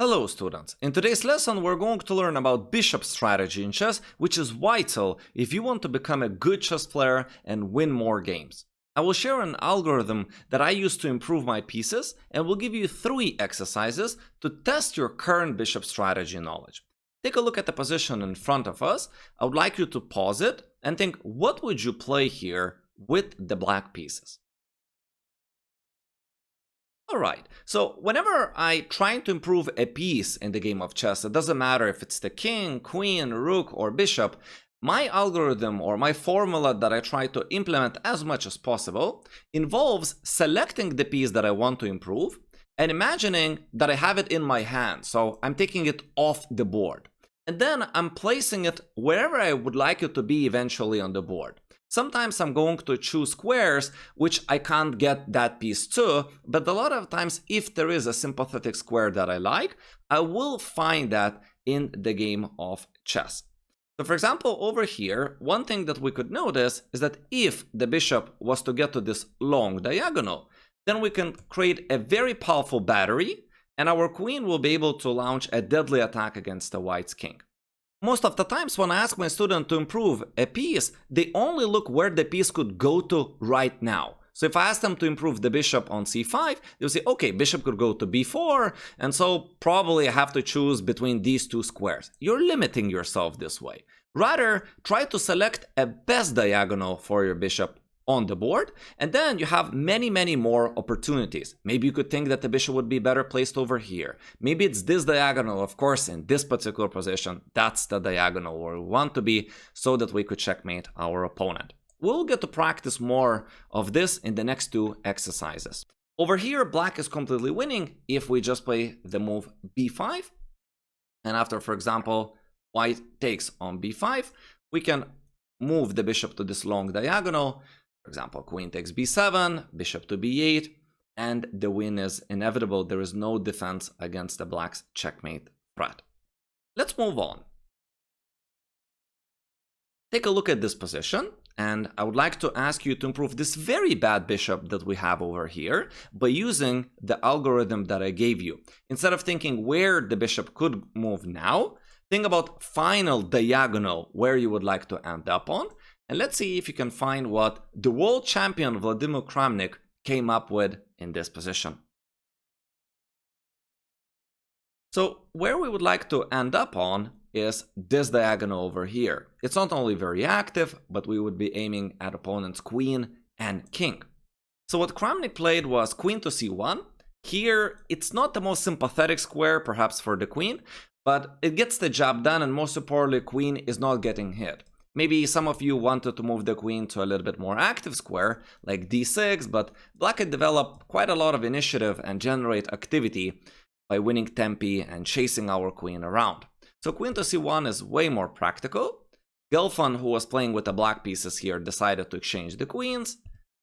Hello students, in today's lesson we're going to learn about bishop strategy in chess, which is vital if you want to become a good chess player and win more games. I will share an algorithm that I use to improve my pieces and will give you 3 exercises to test your current bishop strategy knowledge. Take a look at the position in front of us. I would like you to pause it and think, what would you play here with the black pieces? Alright, so whenever I try to improve a piece in the game of chess, it doesn't matter if it's the king, queen, rook, or bishop, my algorithm or my formula that I try to implement as much as possible involves selecting the piece that I want to improve and imagining that I have it in my hand, so I'm taking it off the board. And then I'm placing it wherever I would like it to be eventually on the board. Sometimes I'm going to choose squares, which I can't get that piece to, but a lot of times if there is a sympathetic square that I like, I will find that in the game of chess. So for example, over here, one thing that we could notice is that if the bishop was to get to this long diagonal, then we can create a very powerful battery, and our queen will be able to launch a deadly attack against the white's king. Most of the times when I ask my student to improve a piece, they only look where the piece could go to right now. So if I ask them to improve the bishop on c5, they'll say, okay, bishop could go to b4, and so probably I have to choose between these 2 squares. You're limiting yourself this way. Rather, try to select a best diagonal for your bishop on the board, and then you have many more opportunities. Maybe you could think that the bishop would be better placed over here. Maybe it's this diagonal, of course, in this particular position. That's the diagonal where we want to be so that we could checkmate our opponent. We'll get to practice more of this in the next 2 exercises. Over here, black is completely winning if we just play the move b5. And after, for example, white takes on b5, we can move the bishop to this long diagonal. For example, queen takes b7, bishop to b8, and the win is inevitable. There is no defense against the black's checkmate threat. Let's move on. Take a look at this position, and I would like to ask you to improve this very bad bishop that we have over here by using the algorithm that I gave you. Instead of thinking where the bishop could move now, think about final diagonal where you would like to end up on. And let's see if you can find what the world champion Vladimir Kramnik came up with in this position. So where we would like to end up on is this diagonal over here. It's not only very active, but we would be aiming at opponent's queen and king. So what Kramnik played was queen to c1. Here, it's not the most sympathetic square, perhaps for the queen, but it gets the job done, and most importantly, queen is not getting hit. Maybe some of you wanted to move the queen to a little bit more active square, like d6, but black had developed quite a lot of initiative and generate activity by winning tempi and chasing our queen around. So queen to c1 is way more practical. Gelfand, who was playing with the black pieces here, decided to exchange the queens.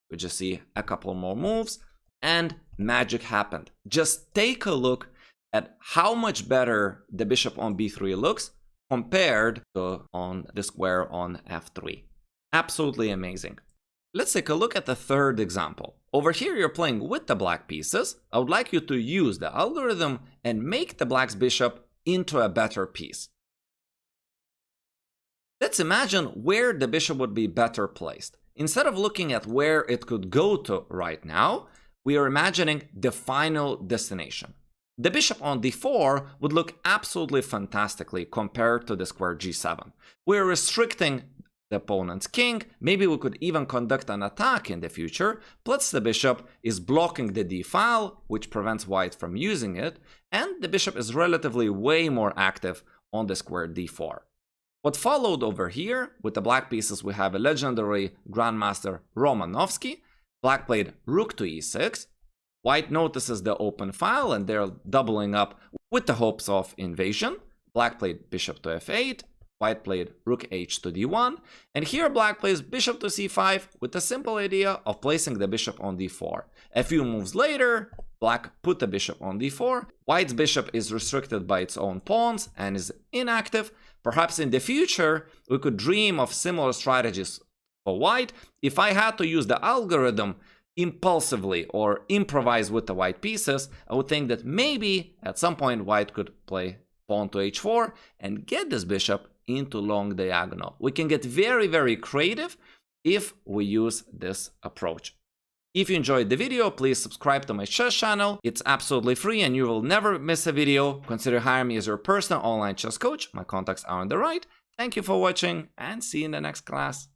We just see a couple more moves, and magic happened. Just take a look at how much better the bishop on b3 looks compared to on the square on f3. Absolutely amazing. Let's take a look at the third example. Over here you're playing with the black pieces. I would like you to use the algorithm and make the black's bishop into a better piece. Let's imagine where the bishop would be better placed. Instead of looking at where it could go to right now, we are imagining the final destination. The bishop on d4 would look absolutely fantastically compared to the square g7. We're restricting the opponent's king. Maybe we could even conduct an attack in the future. Plus the bishop is blocking the d file, which prevents white from using it. And the bishop is relatively way more active on the square d4. What followed over here, with the black pieces, we have a legendary grandmaster Romanovsky. Black played rook to e6. White notices the open file and they're doubling up with the hopes of invasion. Black played bishop to f8, white played rook h to d1, and here black plays bishop to c5 with the simple idea of placing the bishop on d4. A few moves later, black put the bishop on d4, white's bishop is restricted by its own pawns and is inactive. Perhaps in the future, we could dream of similar strategies for white. If I had to use the algorithm, impulsively or improvise with the white pieces, I would think that maybe at some point white could play pawn to h4 and get this bishop into long diagonal. We can get very, very creative if we use this approach. If you enjoyed the video, please subscribe to my chess channel. It's absolutely free and you will never miss a video. Consider hiring me as your personal online chess coach. My contacts are on the right. Thank you for watching and see you in the next class.